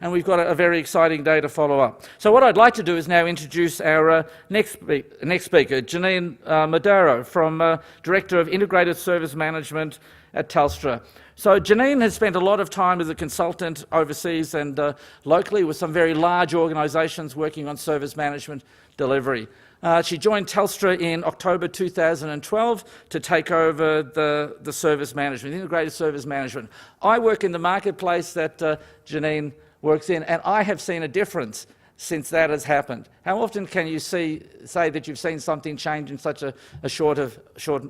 and we've got a very exciting day to follow up. So what I'd like to do is now introduce our next speaker, Janine Modaro, from Director of Integrated Service Management at Telstra. So Janine has spent a lot of time as a consultant overseas and locally with some very large organisations working on service management delivery. She joined Telstra in October 2012 to take over the service management, integrated service management. I work in the marketplace that Janine works in, and I have seen a difference since that has happened. How often can you say that you've seen something change in such a short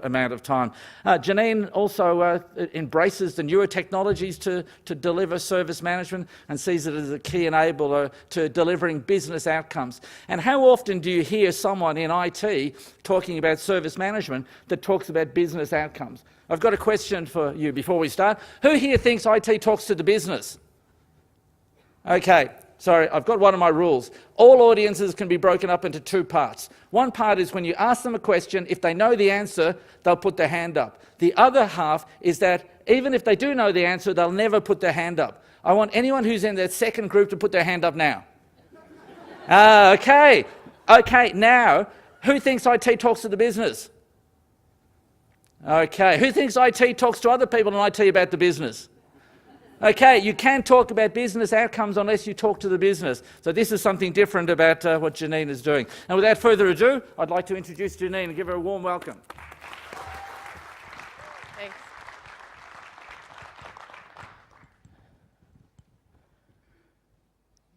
amount of time? Janine also embraces the newer technologies to deliver service management and sees it as a key enabler to delivering business outcomes. And how often do you hear someone in IT talking about service management that talks about business outcomes? I've got a question for you before we start. Who here thinks IT talks to the business? Okay. Sorry, I've got one of my rules. All audiences can be broken up into two parts. One part is when you ask them a question, if they know the answer, they'll put their hand up. The other half is that even if they do know the answer, they'll never put their hand up. I want anyone who's in that second group to put their hand up now. Okay. Okay, now, who thinks IT talks to the business? Okay, who thinks IT talks to other people in IT about the business? Okay, you can't talk about business outcomes unless you talk to the business. So this is something different about what Janine is doing. And without further ado, I'd like to introduce Janine and give her a warm welcome. Thanks.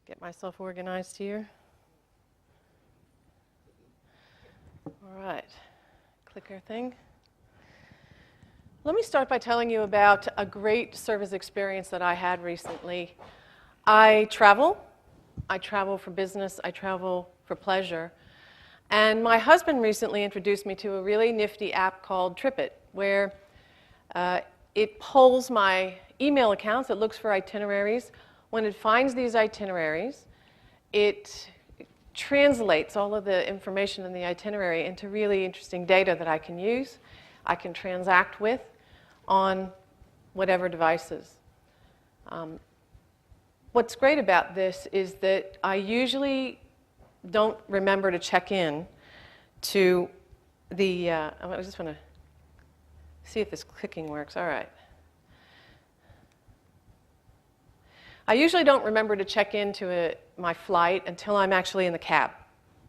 Get myself organized here. All right, clicker thing. Let me start by telling you about a great service experience that I had recently. I travel for business, I travel for pleasure. And my husband recently introduced me to a really nifty app called TripIt, where it polls my email accounts, it looks for itineraries. When it finds these itineraries, it translates all of the information in the itinerary into really interesting data that I can use, I can transact with on whatever devices. What's great about this is that I usually don't remember to check in to the, I just want to see if this clicking works. All right. I usually don't remember to check into my flight until I'm actually in the cab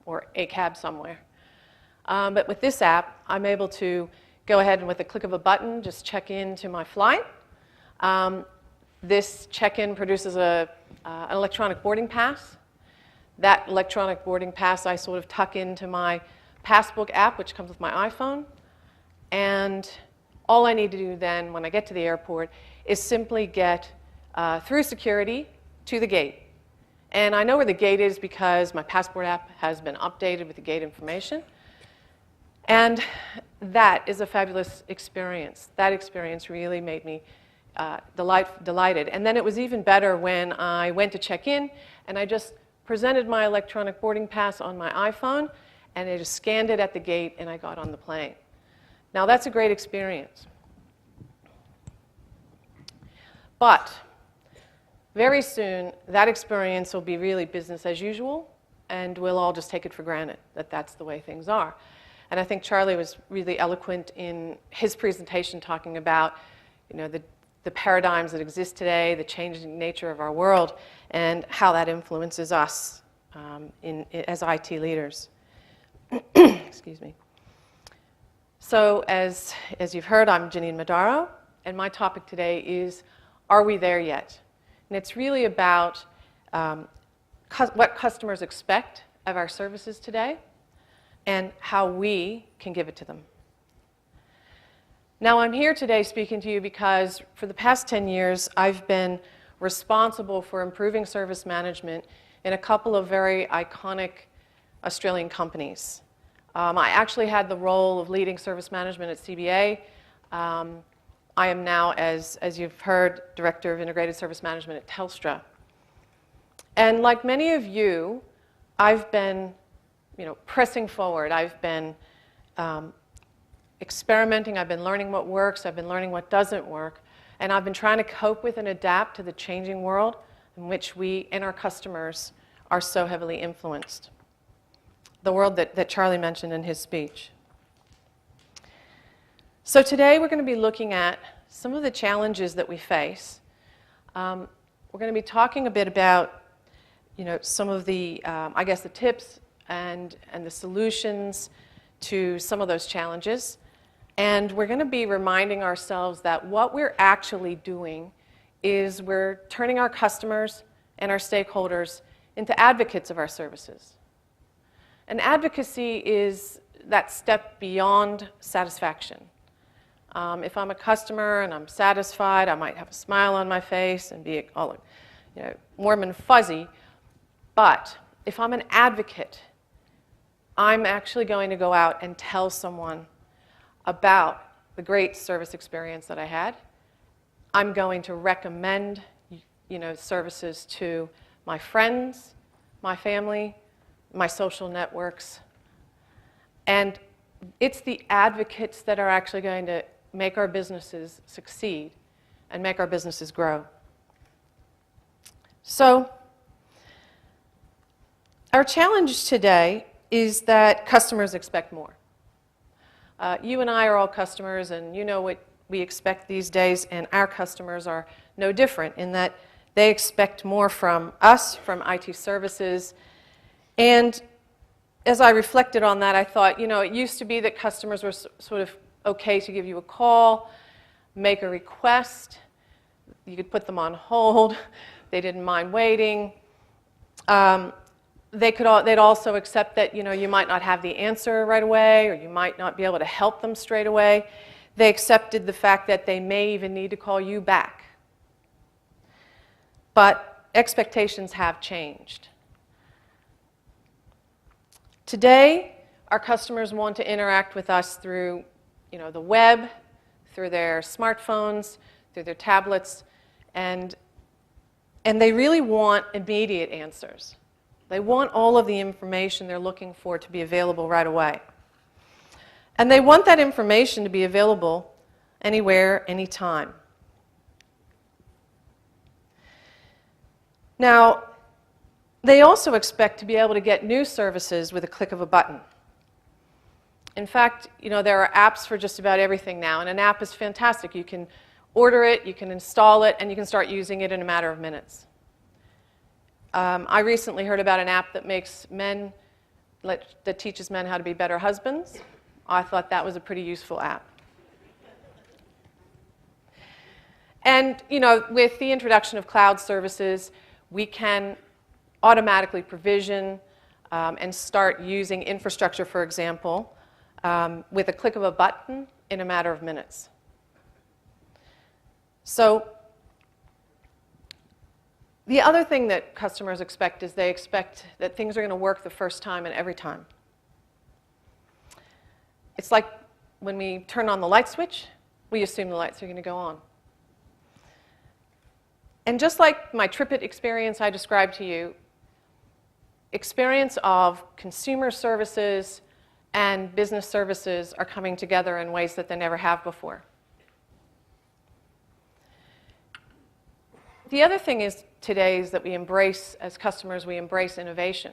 or a cab somewhere. But with this app, I'm able to go ahead and with a click of a button, just check into my flight. This check-in produces an electronic boarding pass. That electronic boarding pass I sort of tuck into my Passbook app, which comes with my iPhone. And all I need to do then when I get to the airport is simply get through security to the gate. And I know where the gate is because my Passport app has been updated with the gate information. And that is a fabulous experience. That experience really made me delighted. And then it was even better when I went to check in and I just presented my electronic boarding pass on my iPhone and I just scanned it at the gate and I got on the plane. Now that's a great experience. But very soon that experience will be really business as usual and we'll all just take it for granted that that's the way things are. And I think Charlie was really eloquent in his presentation talking about, the paradigms that exist today, the changing nature of our world, and how that influences us as IT leaders. Excuse me. So as you've heard, I'm Janine Modaro, and my topic today is, are we there yet? And it's really about what customers expect of our services today, and how we can give it to them. Now, I'm here today speaking to you because for the past 10 years, I've been responsible for improving service management in a couple of very iconic Australian companies. I actually had the role of leading service management at CBA. I am now, as you've heard, Director of Integrated Service Management at Telstra. And like many of you, I've been pressing forward. I've been experimenting. I've been learning what works. I've been learning what doesn't work. And I've been trying to cope with and adapt to the changing world in which we and our customers are so heavily influenced. The world that Charlie mentioned in his speech. So today we're going to be looking at some of the challenges that we face. We're going to be talking a bit about, some of the, the tips and the solutions to some of those challenges. And we're going to be reminding ourselves that what we're actually doing is we're turning our customers and our stakeholders into advocates of our services. And advocacy is that step beyond satisfaction. If I'm a customer and I'm satisfied, I might have a smile on my face and be all, warm and fuzzy. But if I'm an advocate, I'm actually going to go out and tell someone about the great service experience that I had. I'm going to recommend, services to my friends, my family, my social networks. And it's the advocates that are actually going to make our businesses succeed and make our businesses grow. So, our challenge today is that customers expect more. You and I are all customers, and you know what we expect these days, and our customers are no different in that they expect more from us, from IT services. And as I reflected on that, I thought, it used to be that customers were sort of okay to give you a call, make a request. You could put them on hold. They didn't mind waiting. They'd also accept that, you might not have the answer right away, or you might not be able to help them straight away. They accepted the fact that they may even need to call you back. But expectations have changed. Today, our customers want to interact with us through, the web, through their smartphones, through their tablets, and they really want immediate answers. They want all of the information they're looking for to be available right away. And they want that information to be available anywhere, anytime. Now, they also expect to be able to get new services with a click of a button. In fact, there are apps for just about everything now, and an app is fantastic. You can order it, you can install it, and you can start using it in a matter of minutes. I recently heard about an app that teaches men how to be better husbands. I thought that was a pretty useful app. And, with the introduction of cloud services, we can automatically provision and start using infrastructure, for example, with a click of a button in a matter of minutes. So, the other thing that customers expect is they expect that things are going to work the first time and every time. It's like when we turn on the light switch, we assume the lights are going to go on. And just like my TripIt experience I described to you, experience of consumer services and business services are coming together in ways that they never have before. The other thing is today is that we embrace, as customers, we embrace innovation.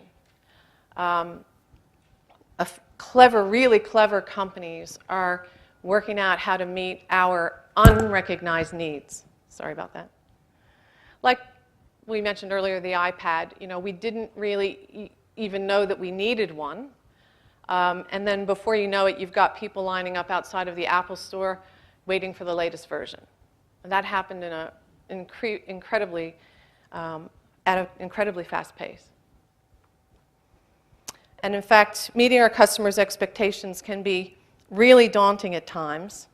Really clever companies are working out how to meet our unrecognized needs. Sorry about that. Like we mentioned earlier, the iPad, we didn't really even know that we needed one. And then before you know it, you've got people lining up outside of the Apple store waiting for the latest version. And that happened in at an incredibly fast pace. And in fact, meeting our customers' expectations can be really daunting at times,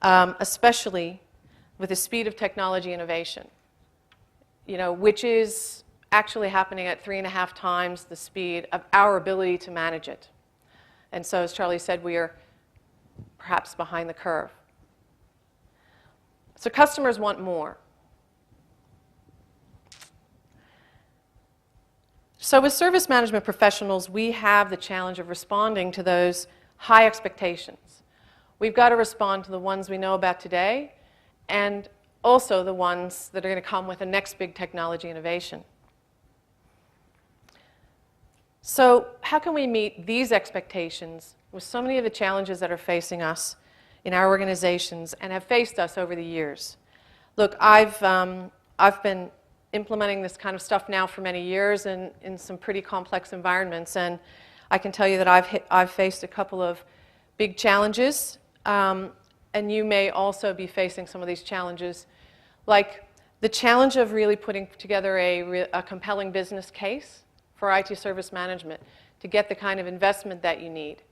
especially with the speed of technology innovation, which is actually happening at 3.5 times the speed of our ability to manage it. And so, as Charlie said, we are perhaps behind the curve. So customers want more. So as service management professionals, we have the challenge of responding to those high expectations. We've got to respond to the ones we know about today and also the ones that are going to come with the next big technology innovation. So how can we meet these expectations with so many of the challenges that are facing us in our organizations and have faced us over the years? Look, I've been implementing this kind of stuff now for many years in some pretty complex environments, and I can tell you that I've faced a couple of big challenges, and you may also be facing some of these challenges, like the challenge of really putting together a compelling business case for IT service management to get the kind of investment that you need,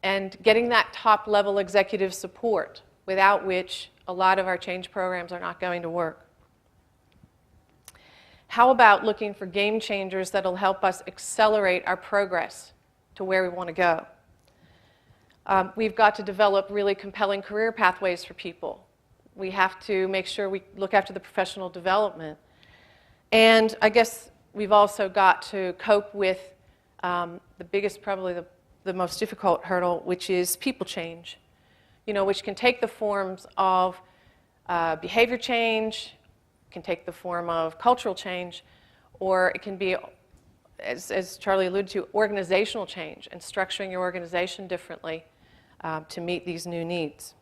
and getting that top-level executive support, without which a lot of our change programs are not going to work. How about looking for game changers that will help us accelerate our progress to where we want to go? We've got to develop really compelling career pathways for people. We have to make sure we look after the professional development. And I guess we've also got to cope with the biggest, probably the most difficult hurdle, which is people change, which can take the forms of behavior change, can take the form of cultural change, or it can be, as Charlie alluded to, organizational change and structuring your organization differently to meet these new needs.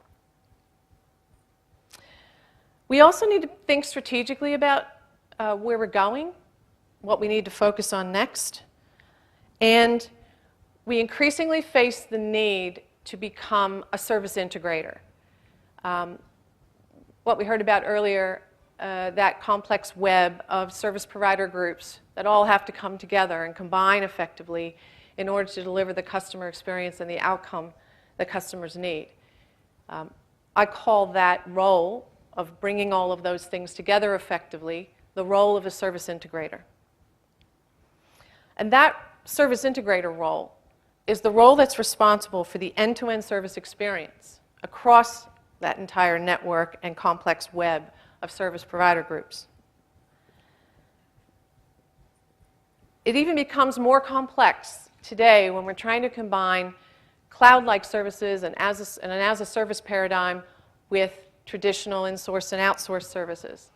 We also need to think strategically about where we're going, what we need to focus on next, and we increasingly face the need to become a service integrator. What we heard about earlier, that complex web of service provider groups that all have to come together and combine effectively in order to deliver the customer experience and the outcome that customers need. I call that role of bringing all of those things together effectively the role of a service integrator. And that service integrator role is the role that's responsible for the end-to-end service experience across that entire network and complex web of service provider groups. It even becomes more complex today when we're trying to combine cloud-like services and an as-a-service paradigm with traditional in-source and outsourced services.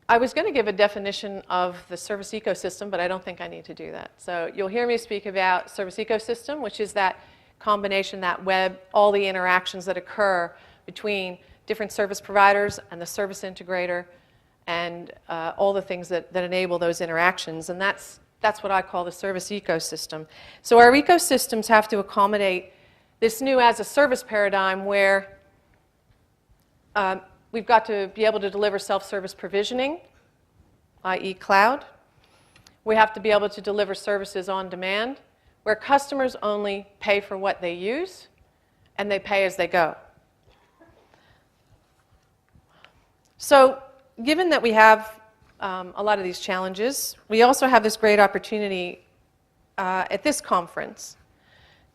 I was going to give a definition of the service ecosystem, but I don't think I need to do that. So you'll hear me speak about service ecosystem, which is that combination, that web, all the interactions that occur between different service providers and the service integrator, and all the things that enable those interactions. And that's what I call the service ecosystem. So our ecosystems have to accommodate this new as-a-service paradigm where we've got to be able to deliver self-service provisioning, i.e. cloud. We have to be able to deliver services on demand, where customers only pay for what they use, and they pay as they go. So given that we have a lot of these challenges, we also have this great opportunity at this conference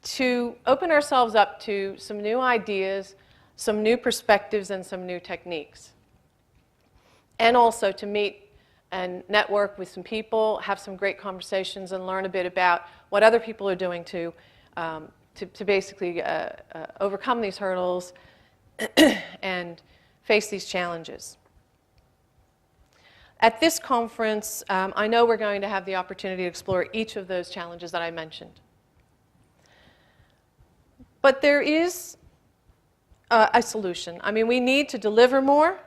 to open ourselves up to some new ideas, some new perspectives, and some new techniques. And also to meet and network with some people, have some great conversations, and learn a bit about what other people are doing to basically overcome these hurdles and face these challenges. At this conference, I know we're going to have the opportunity to explore each of those challenges that I mentioned. But there is a solution. I mean, we need to deliver more,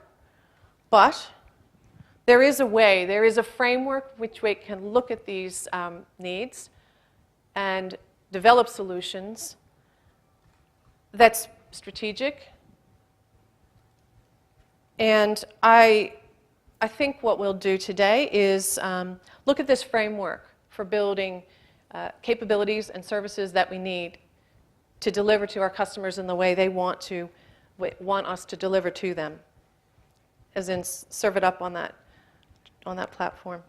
but there is a way, there is a framework which we can look at these needs and develop solutions that's strategic. And I think what we'll do today is look at this framework for building capabilities and services that we need to deliver to our customers in the way they want us to deliver to them, as in serve it up on that platform.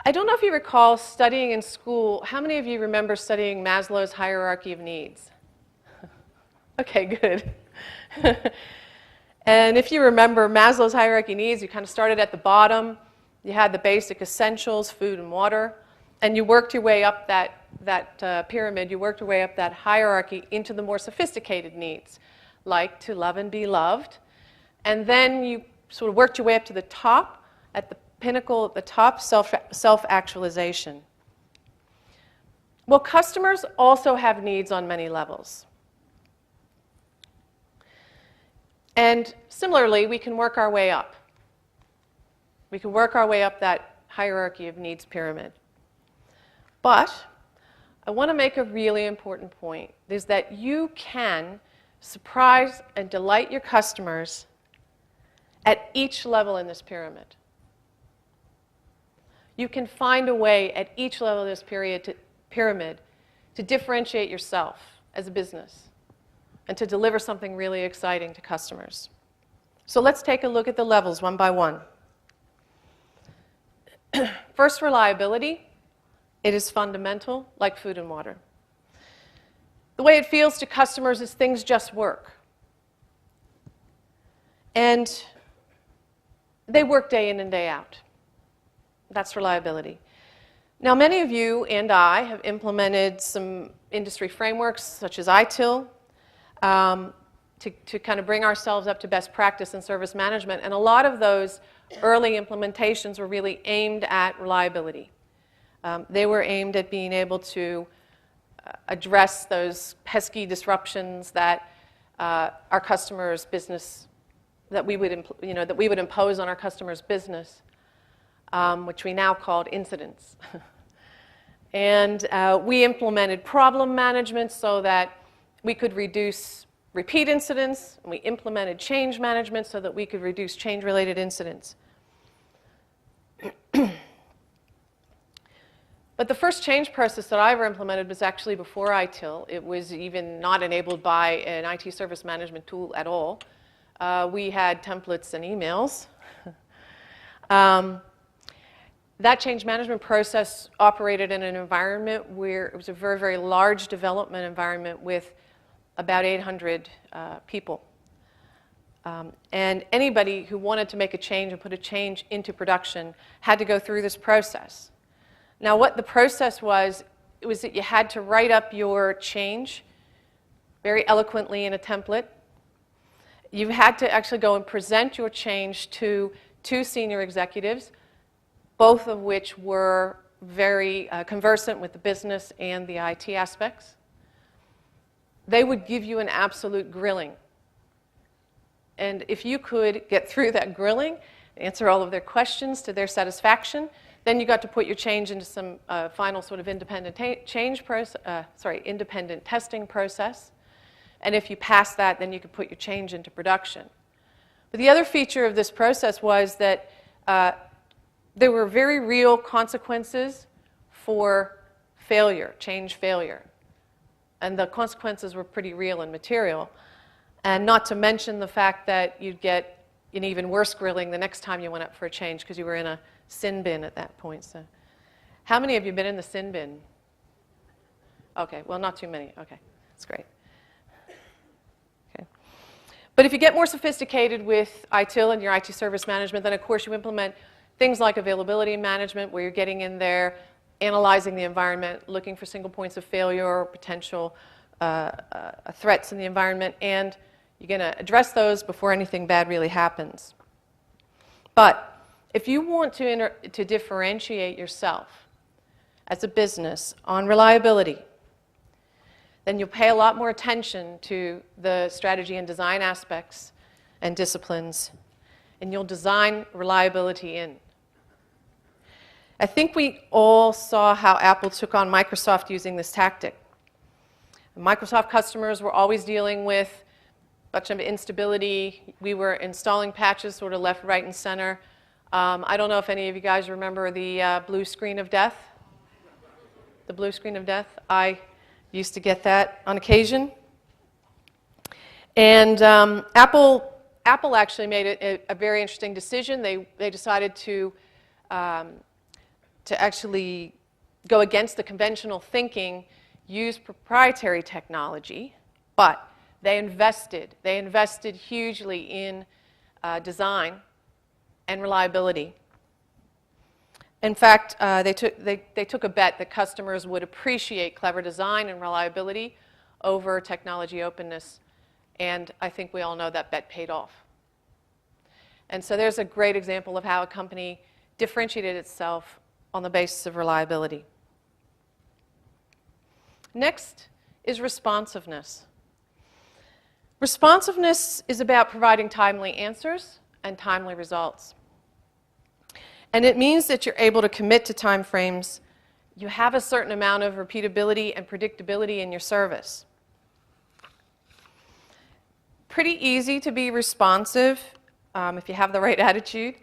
I don't know if you recall studying in school. How many of you remember studying Maslow's hierarchy of needs? Okay, good. And if you remember Maslow's hierarchy of needs, you kind of started at the bottom. You had the basic essentials, food and water, and you worked your way up that pyramid. You worked your way up that hierarchy into the more sophisticated needs, like to love and be loved. And then you sort of worked your way up to the top, at the pinnacle at the top, self-actualization. Well, customers also have needs on many levels. And similarly, we can work our way up. We can work our way up that hierarchy of needs pyramid. But I want to make a really important point, is that you can surprise and delight your customers at each level in this pyramid. You can find a way at each level of this pyramid to differentiate yourself as a business and to deliver something really exciting to customers. So let's take a look at the levels one by one. First, reliability. It is fundamental, like food and water. The way it feels to customers is things just work. And they work day in and day out. That's reliability. Now, many of you and I have implemented some industry frameworks, such as ITIL, to kind of bring ourselves up to best practice in service management. And a lot of those early implementations were really aimed at reliability. They were aimed at being able to address those pesky disruptions that our customers' business, that we would impose on our customers' business, which we now called incidents. And we implemented problem management so that we could reduce repeat incidents, and we implemented change management so that we could reduce change-related incidents. But the first change process that I ever implemented was actually before ITIL. It was even not enabled by an IT service management tool at all. We had templates and emails. That change management process operated in an environment where it was a very, very large development environment with about 800 people. And anybody who wanted to make a change and put a change into production had to go through this process. Now, what the process was, it was that you had to write up your change very eloquently in a template. You had to actually go and present your change to 2 senior executives, both of which were very conversant with the business and the IT aspects. They would give you an absolute grilling. And if you could get through that grilling, answer all of their questions to their satisfaction, then you got to put your change into some final sort of independent independent testing process. And if you passed that, then you could put your change into production. But the other feature of this process was that there were very real consequences for failure, change failure. And the consequences were pretty real and material. And not to mention the fact that you'd get an even worse grilling the next time you went up for a change because you were in a sin bin at that point. So, how many of you have been in the sin bin? Okay, well, not too many. Okay, that's great. Okay. But if you get more sophisticated with ITIL and your IT service management, then of course you implement things like availability management, where you're getting in there, analyzing the environment, looking for single points of failure or potential threats in the environment, and you're going to address those before anything bad really happens. But if you want to differentiate yourself as a business on reliability, then you'll pay a lot more attention to the strategy and design aspects and disciplines, and you'll design reliability in. I think we all saw how Apple took on Microsoft using this tactic. Microsoft customers were always dealing with a bunch of instability. We were installing patches sort of left, right, and center. I don't know if any of you guys remember the blue screen of death. The blue screen of death. I used to get that on occasion. And Apple actually made a very interesting decision. They decided to actually go against the conventional thinking, use proprietary technology, but they invested hugely in design and reliability. In fact, they took a bet that customers would appreciate clever design and reliability over technology openness And I think we all know that bet paid off. And so there's a great example of how a company differentiated itself on the basis of reliability. Next is responsiveness. Responsiveness is about providing timely answers and timely results. And it means that you're able to commit to time frames. You have a certain amount of repeatability and predictability in your service. Pretty easy to be responsive if you have the right attitude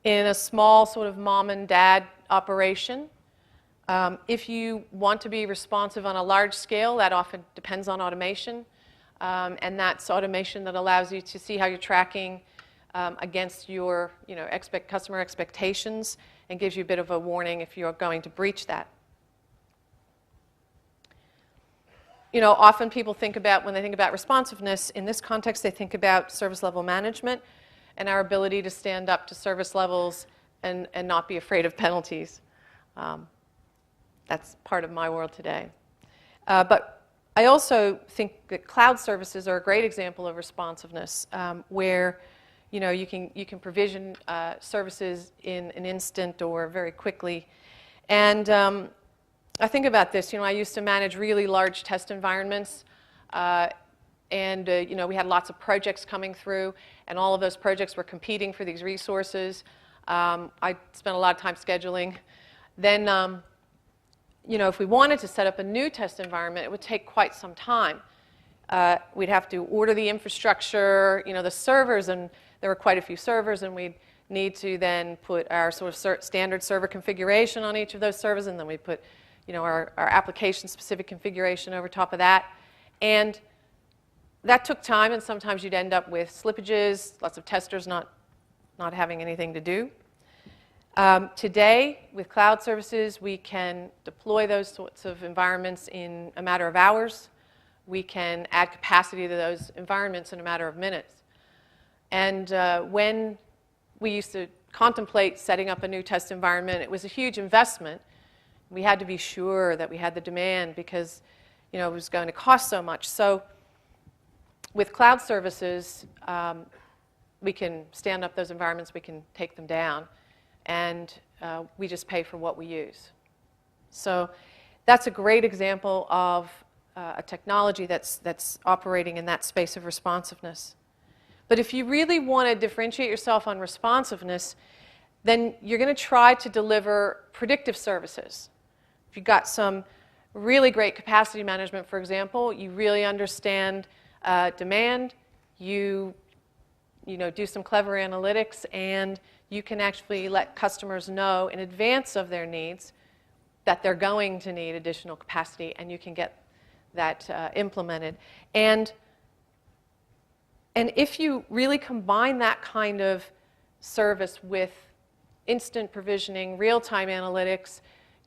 in a small sort of mom and dad operation. If you want to be responsive on a large scale, that often depends on automation. And that's automation that allows you to see how you're tracking against your customer expectations and gives you a bit of a warning if you're going to breach that. Often people think about, when they think about responsiveness, in this context, they think about service level management and our ability to stand up to service levels and not be afraid of penalties. That's part of my world today. But I also think that cloud services are a great example of responsiveness, where you can provision services in an instant or very quickly. And I think about this. I used to manage really large test environments, and we had lots of projects coming through, and all of those projects were competing for these resources. I spent a lot of time scheduling. Then, if we wanted to set up a new test environment, it would take quite some time. We'd have to order the infrastructure, the servers, and there were quite a few servers, and we'd need to then put our sort of standard server configuration on each of those servers, and then we put our application-specific configuration over top of that. And that took time, and sometimes you'd end up with slippages, lots of testers not having anything to do. Today, with cloud services, we can deploy those sorts of environments in a matter of hours. We can add capacity to those environments in a matter of minutes. And when we used to contemplate setting up a new test environment, it was a huge investment. We had to be sure that we had the demand because it was going to cost so much. So with cloud services, we can stand up those environments, we can take them down, and we just pay for what we use. So that's a great example of a technology that's operating in that space of responsiveness. But if you really want to differentiate yourself on responsiveness, then you're going to try to deliver predictive services. If you've got some really great capacity management, for example, you really understand demand, you do some clever analytics, and you can actually let customers know in advance of their needs that they're going to need additional capacity, and you can get that implemented. And if you really combine that kind of service with instant provisioning, real-time analytics,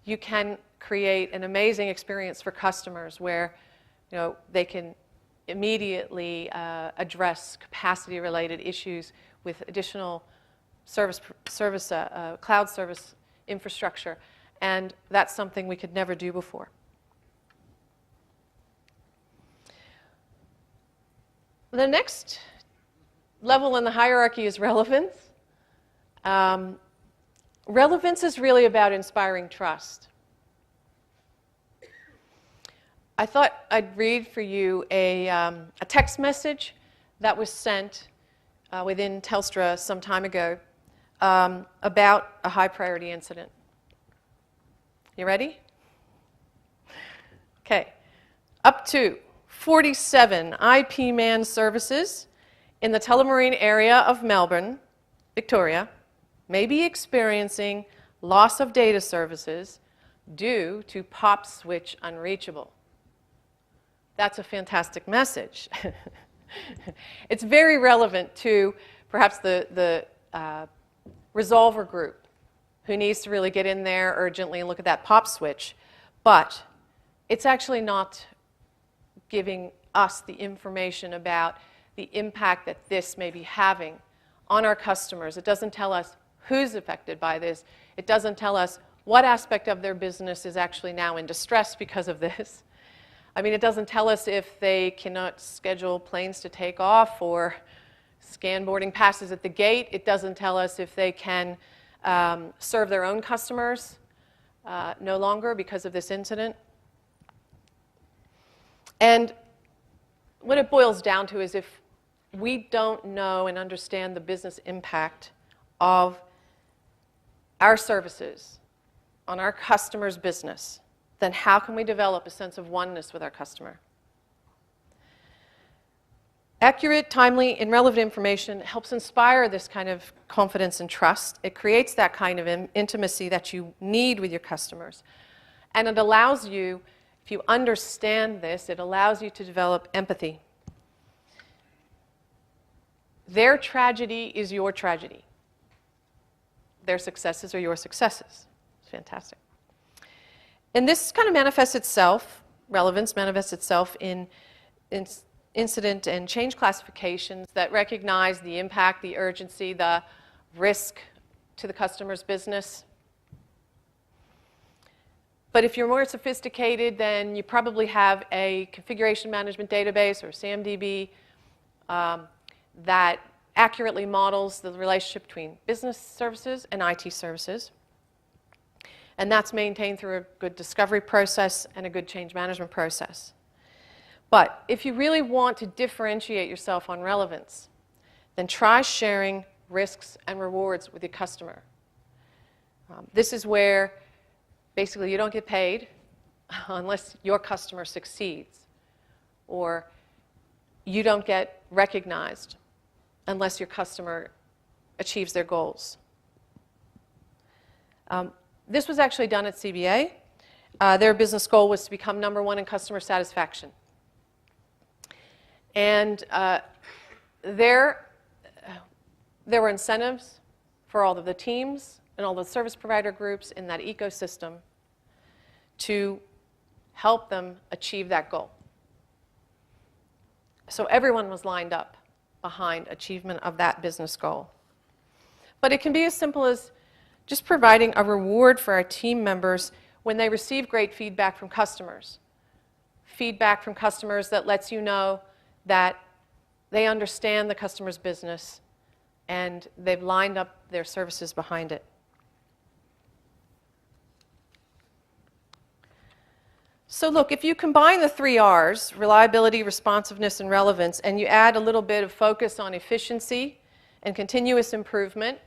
you can create an amazing experience for customers where they can immediately address capacity-related issues with additional cloud service infrastructure. And that's something we could never do before. The next level in the hierarchy is relevance. Relevance is really about inspiring trust. I thought I'd read for you a text message that was sent within Telstra some time ago about a high priority incident. You ready? Okay. Up to 47 IP man services in the Tullamarine area of Melbourne, Victoria, may be experiencing loss of data services due to POP switch unreachable. That's a fantastic message. It's very relevant to perhaps the resolver group who needs to really get in there urgently and look at that POP switch. But it's actually not giving us the information about the impact that this may be having on our customers. It doesn't tell us who's affected by this. It doesn't tell us what aspect of their business is actually now in distress because of this. I mean, it doesn't tell us if they cannot schedule planes to take off or scan boarding passes at the gate. It doesn't tell us if they can serve their own customers no longer because of this incident. And what it boils down to is if we don't know and understand the business impact of our services on our customer's business, then how can we develop a sense of oneness with our customer? Accurate, timely, and relevant information helps inspire this kind of confidence and trust. It creates that kind of intimacy that you need with your customers. And it allows you, if you understand this, it allows you to develop empathy. Their tragedy is your tragedy. Their successes are your successes. It's fantastic. And this kind of manifests itself, relevance manifests itself in incident and change classifications that recognize the impact, the urgency, the risk to the customer's business. But if you're more sophisticated, then you probably have a configuration management database or CMDB that accurately models the relationship between business services and IT services. And that's maintained through a good discovery process and a good change management process. But if you really want to differentiate yourself on relevance, then try sharing risks and rewards with your customer. This is where basically you don't get paid unless your customer succeeds, or you don't get recognized unless your customer achieves their goals. This was actually done at CBA. Their business goal was to become #1 in customer satisfaction. And there were incentives for all of the teams and all the service provider groups in that ecosystem to help them achieve that goal. So everyone was lined up behind achievement of that business goal. But it can be as simple as just providing a reward for our team members when they receive great feedback from customers. Feedback from customers that lets you know that they understand the customer's business and they've lined up their services behind it. So look, if you combine the 3 R's, reliability, responsiveness, and relevance, and you add a little bit of focus on efficiency and continuous improvement,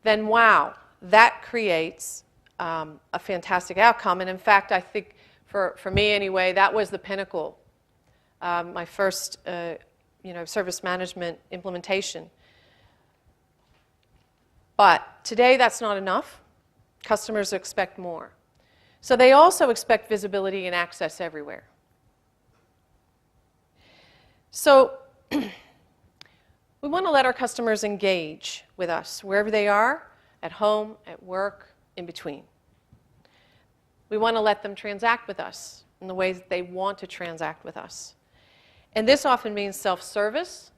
then wow, that creates a fantastic outcome. And in fact, I think for me anyway, that was the pinnacle. My first service management implementation. But today that's not enough. Customers expect more. So they also expect visibility and access everywhere. So we want to let our customers engage with us wherever they are, at home, at work, in between. We want to let them transact with us in the ways that they want to transact with us. And this often means self-service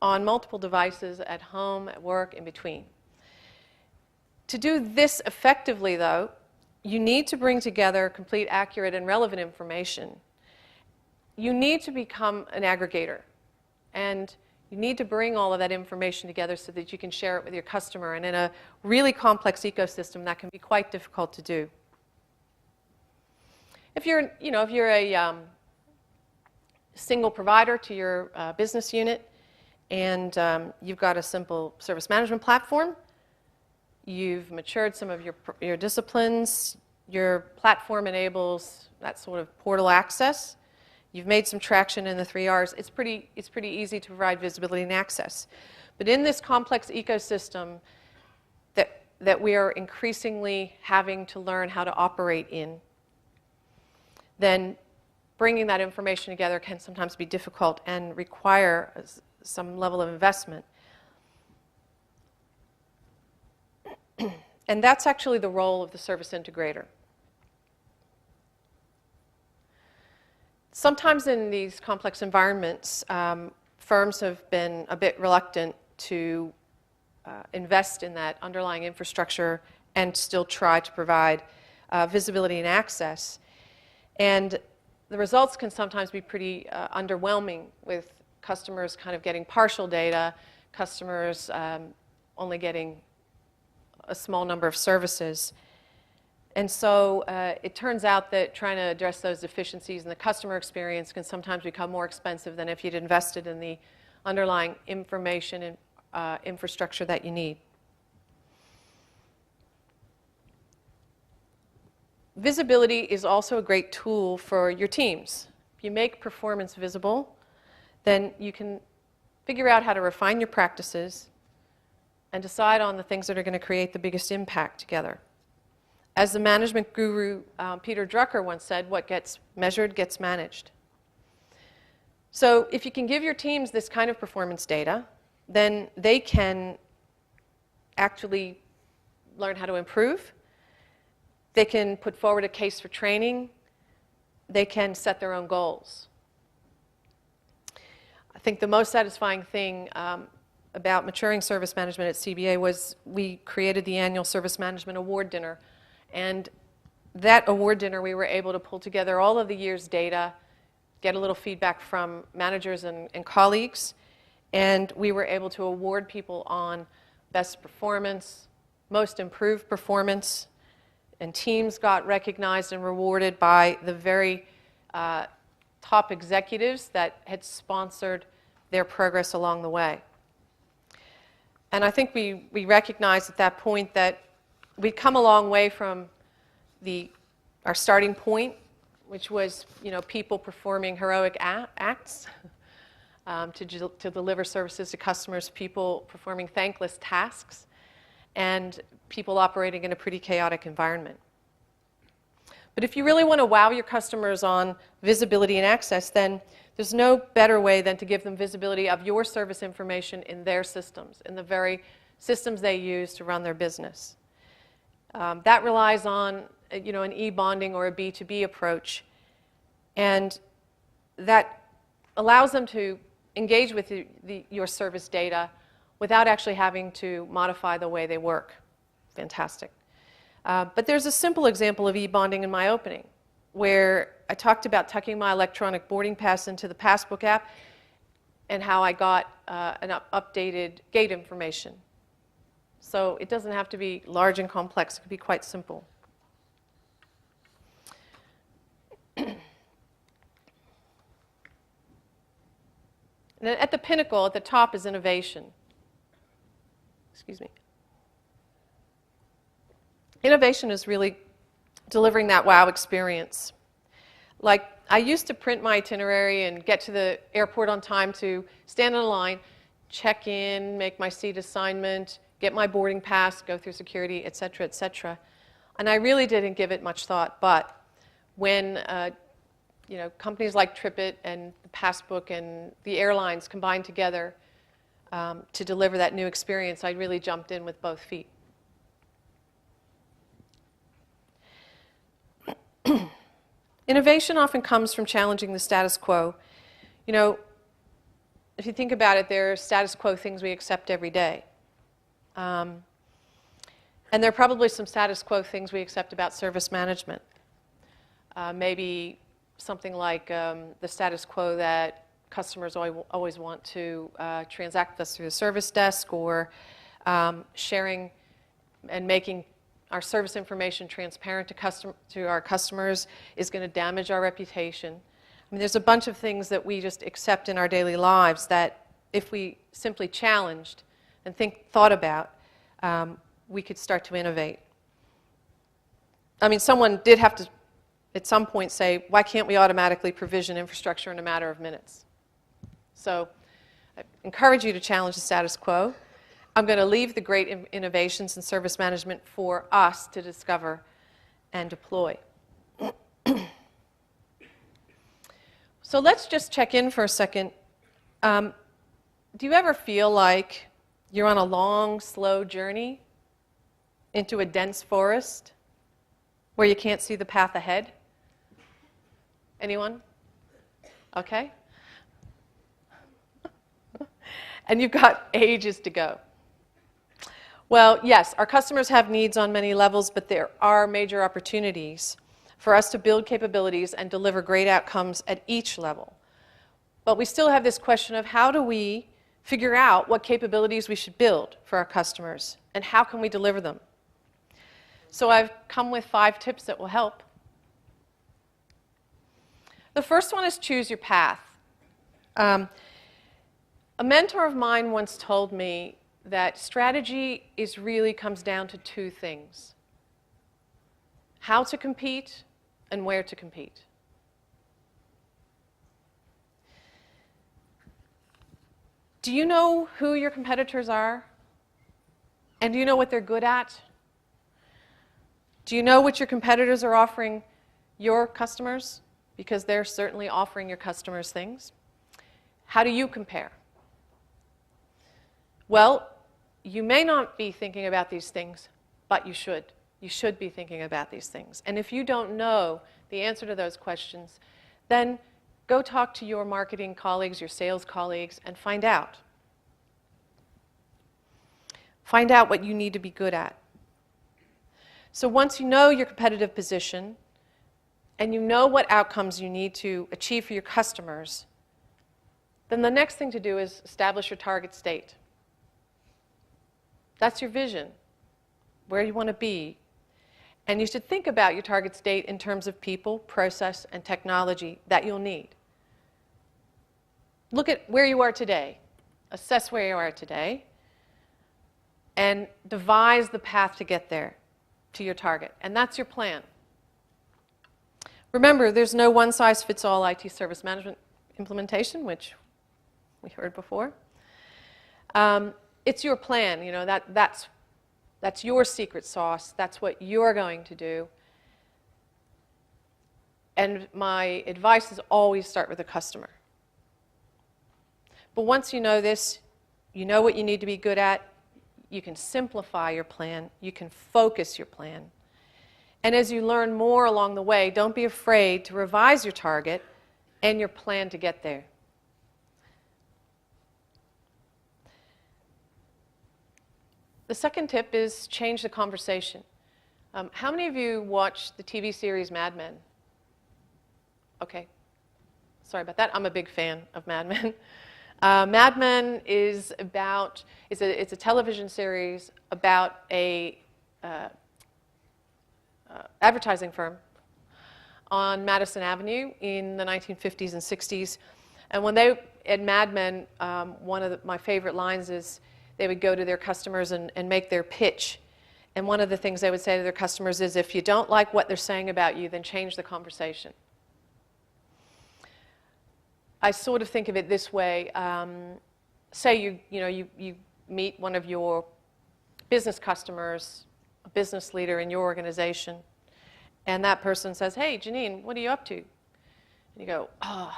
on multiple devices, at home, at work, in between. To do this effectively, though, you need to bring together complete, accurate, and relevant information. You need to become an aggregator. And you need to bring all of that information together so that you can share it with your customer. And in a really complex ecosystem, that can be quite difficult to do. If you're a single provider to your business unit and you've got a simple service management platform, you've matured some of your disciplines, your platform enables that sort of portal access, you've made some traction in the 3 R's, it's pretty easy to provide visibility and access. But in this complex ecosystem that we are increasingly having to learn how to operate in, then bringing that information together can sometimes be difficult and require some level of investment. And that's actually the role of the service integrator. Sometimes in these complex environments, firms have been a bit reluctant to invest in that underlying infrastructure and still try to provide visibility and access. And the results can sometimes be pretty underwhelming, with customers kind of getting partial data, customers only getting a small number of services. And so it turns out that trying to address those deficiencies in the customer experience can sometimes become more expensive than if you'd invested in the underlying information and infrastructure that you need. Visibility is also a great tool for your teams. If you make performance visible, then you can figure out how to refine your practices and decide on the things that are going to create the biggest impact together. As the management guru Peter Drucker once said, what gets measured gets managed. So if you can give your teams this kind of performance data, then they can actually learn how to improve. They can put forward a case for training. They can set their own goals. I think the most satisfying thing about maturing service management at CBA was we created the annual Service Management Award Dinner. And that award dinner, we were able to pull together all of the year's data, get a little feedback from managers and colleagues, and we were able to award people on best performance, most improved performance, and teams got recognized and rewarded by the very top executives that had sponsored their progress along the way. And I think we recognized at that point that we'd come a long way from our starting point, which was, people performing heroic acts to deliver services to customers, people performing thankless tasks, and people operating in a pretty chaotic environment. But if you really want to wow your customers on visibility and access, then there's no better way than to give them visibility of your service information in their systems, in the very systems they use to run their business. That relies on an e-bonding or a B2B approach, and that allows them to engage with your service data without actually having to modify the way they work. Fantastic. But there's a simple example of e-bonding in my opening, where I talked about tucking my electronic boarding pass into the Passbook app and how I got an updated gate information. So it doesn't have to be large and complex. It can be quite simple. And at the pinnacle, at the top, is innovation. Excuse me. Innovation is really delivering that wow experience. Like, I used to print my itinerary and get to the airport on time to stand in a line, check in, make my seat assignment, get my boarding pass, go through security, et cetera, et cetera. And I really didn't give it much thought. But when companies like TripIt and the Passbook and the airlines combined together to deliver that new experience, I really jumped in with both feet. Innovation often comes from challenging the status quo. If you think about it, there are status quo things we accept every day. And there are probably some status quo things we accept about service management. Maybe something like the status quo that customers always want to transact with us through the service desk, or sharing and making our service information transparent to our customers is going to damage our reputation. I mean, there's a bunch of things that we just accept in our daily lives that if we simply challenged and thought about, we could start to innovate. I mean, someone did have to, at some point, say, why can't we automatically provision infrastructure in a matter of minutes? So I encourage you to challenge the status quo. I'm going to leave the great innovations in service management for us to discover and deploy. So let's just check in for a second. Do you ever feel like you're on a long, slow journey into a dense forest where you can't see the path ahead? Anyone? Okay. And you've got ages to go. Well, yes, our customers have needs on many levels, but there are major opportunities. for us to build capabilities and deliver great outcomes at each level. But we still have this question of how do we figure out what capabilities we should build for our customers and how can we deliver them? So I've come with 5 tips that will help. The first one is choose your path. A mentor of mine once told me that strategy really comes down to 2 things: how to compete and where to compete. Do you know who your competitors are? And do you know what they're good at? Do you know what your competitors are offering your customers? Because they're certainly offering your customers things. How do you compare? Well, you may not be thinking about these things, but you should. You should be thinking about these things. And if you don't know the answer to those questions, then go talk to your marketing colleagues, your sales colleagues, and find out. Find out what you need to be good at. So once you know your competitive position, and you know what outcomes you need to achieve for your customers, then the next thing to do is establish your target state. That's your vision, where you want to be. And you should think about your target state in terms of people, process, and technology that you'll need. Look at where you are today. Assess where you are today. And devise the path to get there, to your target. And that's your plan. Remember, there's no one-size-fits-all IT service management implementation, which we heard before. It's your plan. You know, that's your secret sauce. That's what you're going to do. And my advice is always start with the customer. But once you know this, you know what you need to be good at, you can simplify your plan, you can focus your plan. And as you learn more along the way, don't be afraid to revise your target and your plan to get there. The second tip is change the conversation. How many of you watch the TV series Mad Men? Okay. Sorry about that. I'm a big fan of Mad Men. Mad Men is about, it's a television series about a advertising firm on Madison Avenue in the 1950s and 60s. And when they, at Mad Men, one of my favorite lines is they would go to their customers and make their pitch. And one of the things they would say to their customers is, if you don't like what they're saying about you, then change the conversation. I sort of think of it this way. Say you meet one of your business customers, a business leader in your organization, and that person says, "Hey, Janine, what are you up to?" And you go, "Oh,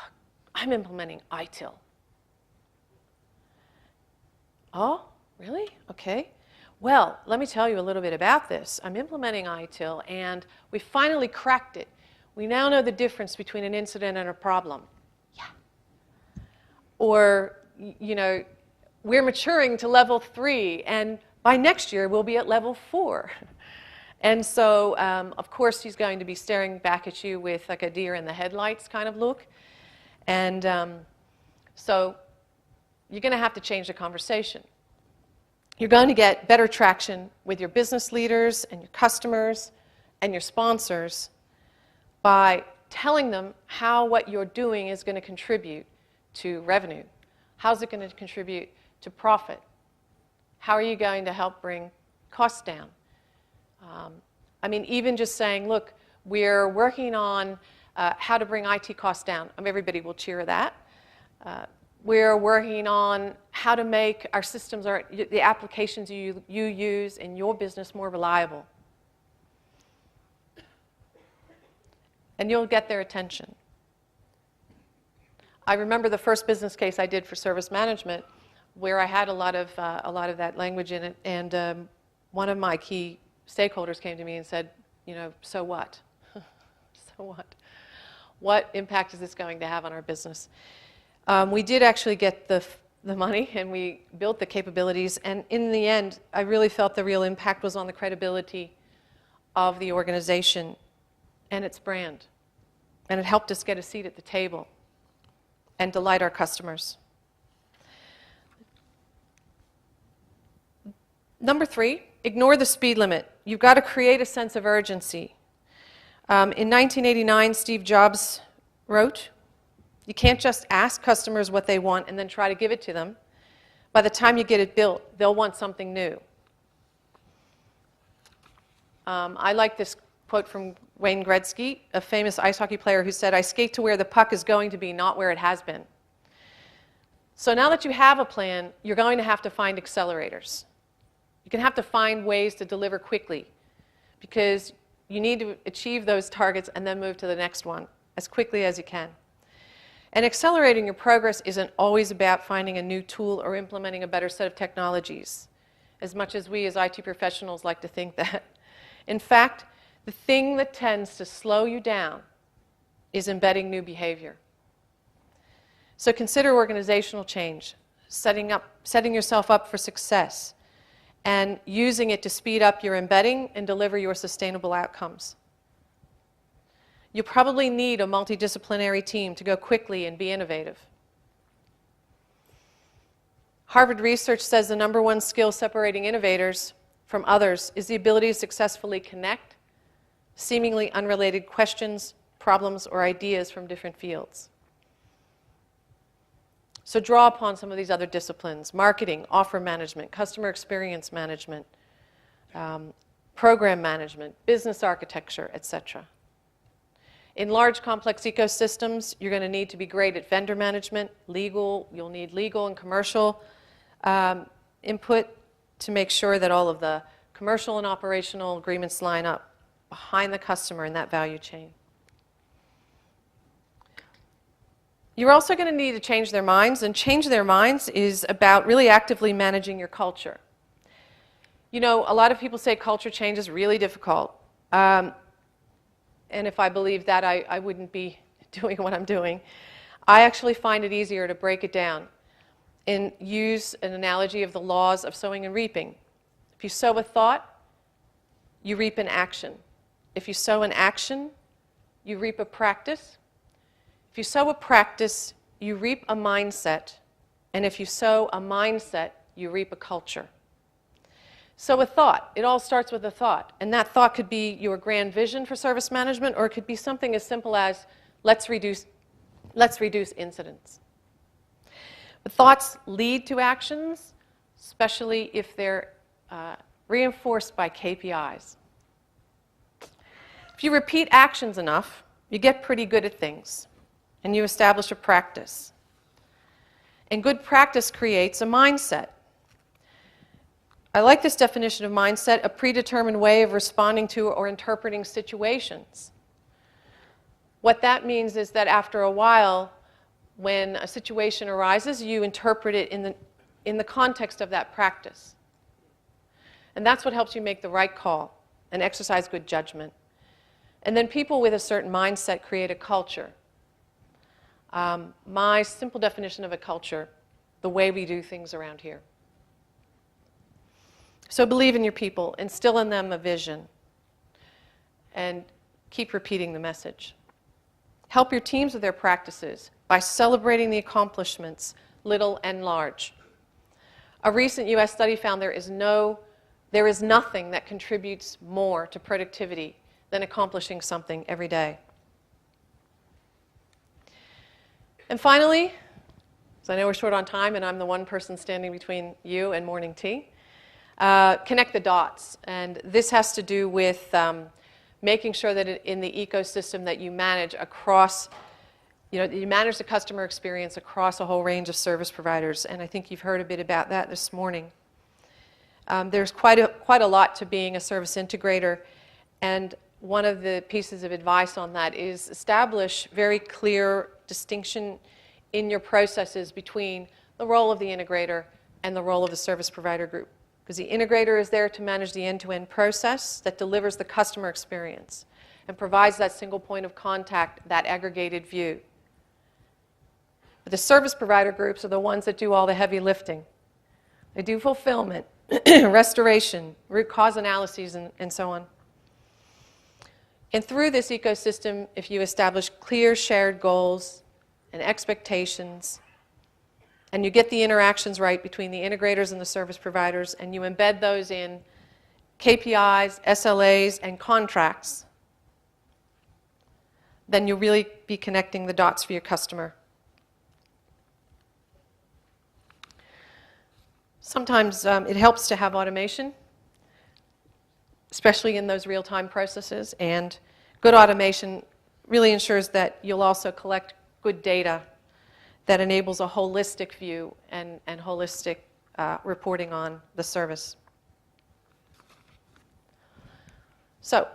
I'm implementing ITIL." "Oh, really? Okay. Well, let me tell you a little bit about this. I'm implementing ITIL, and we finally cracked it. We now know the difference between an incident and a problem." Yeah. Or, you know, we're maturing to level 3, and by next year we'll be at level 4. And so, of course, he's going to be staring back at you with like a deer in the headlights kind of look. And so you're going to have to change the conversation. You're going to get better traction with your business leaders and your customers and your sponsors by telling them how what you're doing is going to contribute to revenue. How's it going to contribute to profit? How are you going to help bring costs down? I mean, even just saying, look, we're working on how to bring IT costs down. Everybody will cheer that. We're working on how to make our systems, or the applications you use in your business, more reliable. And you'll get their attention. I remember the first business case I did for service management, where I had a lot of that language in it, and one of my key stakeholders came to me and said, you know, so what? So what? What impact is this going to have on our business? We did actually get the money, and we built the capabilities, and in the end, I really felt the real impact was on the credibility of the organization and its brand. And it helped us get a seat at the table and delight our customers. Number 3, ignore the speed limit. You've got to create a sense of urgency. In 1989, Steve Jobs wrote, "You can't just ask customers what they want and then try to give it to them. By the time you get it built, they'll want something new." I like this quote from Wayne Gretzky, a famous ice hockey player, who said, "I skate to where the puck is going to be, not where it has been." So now that you have a plan, you're going to have to find accelerators. You're going to have to find ways to deliver quickly, because you need to achieve those targets and then move to the next one as quickly as you can. And accelerating your progress isn't always about finding a new tool or implementing a better set of technologies, as much as we as IT professionals like to think that. In fact, the thing that tends to slow you down is embedding new behavior. So consider organizational change, setting yourself up for success, and using it to speed up your embedding and deliver your sustainable outcomes. You probably need a multidisciplinary team to go quickly and be innovative. Harvard research says the number one skill separating innovators from others is the ability to successfully connect seemingly unrelated questions, problems, or ideas from different fields. So draw upon some of these other disciplines: marketing, offer management, customer experience management, program management, business architecture, etc. In large, complex ecosystems, you're going to need to be great at vendor management, legal. You'll need legal and commercial input to make sure that all of the commercial and operational agreements line up behind the customer in that value chain. You're also going to need to change their minds, and change their minds is about really actively managing your culture. You know, a lot of people say culture change is really difficult. And if I believed that, I wouldn't be doing what I'm doing. I actually find it easier to break it down and use an analogy of the laws of sowing and reaping. If you sow a thought, you reap an action. If you sow an action, you reap a practice. If you sow a practice, you reap a mindset. And if you sow a mindset, you reap a culture. So a thought, it all starts with a thought. And that thought could be your grand vision for service management, or it could be something as simple as, let's reduce incidents. But thoughts lead to actions, especially if they're reinforced by KPIs. If you repeat actions enough, you get pretty good at things, and you establish a practice. And good practice creates a mindset. I like this definition of mindset: a predetermined way of responding to or interpreting situations. What that means is that after a while, when a situation arises, you interpret it in the context of that practice. And that's what helps you make the right call and exercise good judgment. And then people with a certain mindset create a culture. My simple definition of a culture: the way we do things around here. So believe in your people, instill in them a vision, and keep repeating the message. Help your teams with their practices by celebrating the accomplishments, little and large. A recent US study found there is nothing that contributes more to productivity than accomplishing something every day. And finally, so I know we're short on time and I'm the one person standing between you and morning tea, connect the dots. And this has to do with making sure that in the ecosystem that you manage across, you manage the customer experience across a whole range of service providers. And I think you've heard a bit about that this morning. There's quite a lot to being a service integrator, and one of the pieces of advice on that is establish very clear distinction in your processes between the role of the integrator and the role of the service provider group. Because the integrator is there to manage the end-to-end process that delivers the customer experience and provides that single point of contact, that aggregated view. But the service provider groups are the ones that do all the heavy lifting. They do fulfillment, restoration, root cause analyses, and so on. And through this ecosystem, if you establish clear shared goals and expectations, and you get the interactions right between the integrators and the service providers, and you embed those in KPIs, SLAs, and contracts, then you'll really be connecting the dots for your customer. Sometimes it helps to have automation, especially in those real-time processes, and good automation really ensures that you'll also collect good data that enables a holistic view and holistic reporting on the service. So,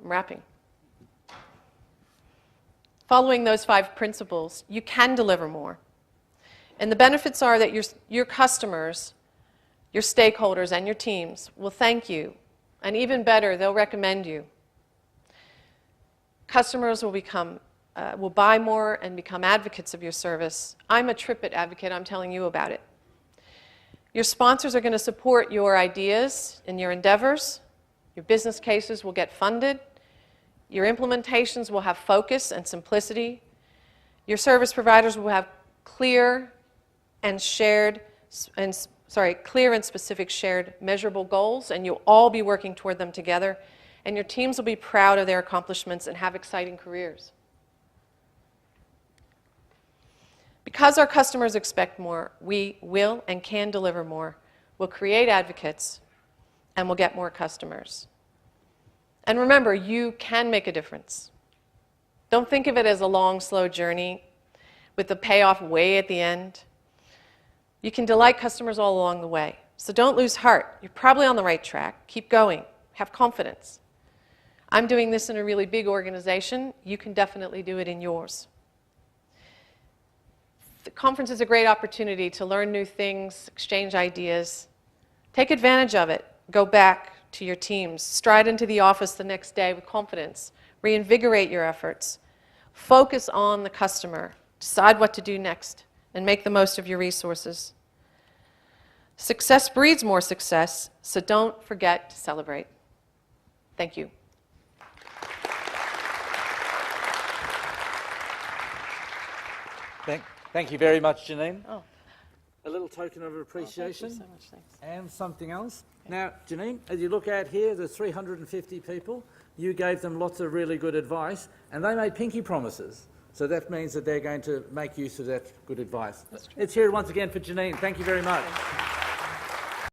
I'm wrapping. Following those 5 principles, you can deliver more. And the benefits are that your customers, your stakeholders, and your teams will thank you. And even better, they'll recommend you. Customers will buy more and become advocates of your service. I'm a TripIt advocate. I'm telling you about it. Your sponsors are going to support your ideas and your endeavors. Your business cases will get funded. Your implementations will have focus and simplicity. Your service providers will have clear and specific shared measurable goals, and you'll all be working toward them together. And your teams will be proud of their accomplishments and have exciting careers. Because our customers expect more, we will and can deliver more. We'll create advocates, and we'll get more customers. And remember, you can make a difference. Don't think of it as a long, slow journey with the payoff way at the end. You can delight customers all along the way. So don't lose heart. You're probably on the right track. Keep going. Have confidence. I'm doing this in a really big organization. You can definitely do it in yours. The conference is a great opportunity to learn new things, exchange ideas. Take advantage of it. Go back to your teams. Stride into the office the next day with confidence. Reinvigorate your efforts. Focus on the customer. Decide what to do next and make the most of your resources. Success breeds more success, so don't forget to celebrate. Thank you. Thank you very much, Janine. Oh. A little token of appreciation. Thank you so much. Thanks. And something else. Now, Janine, as you look out here, there's 350 people. You gave them lots of really good advice, and they made pinky promises. So that means that they're going to make use of that good advice. Let's hear it once again for Janine. Thank you very much.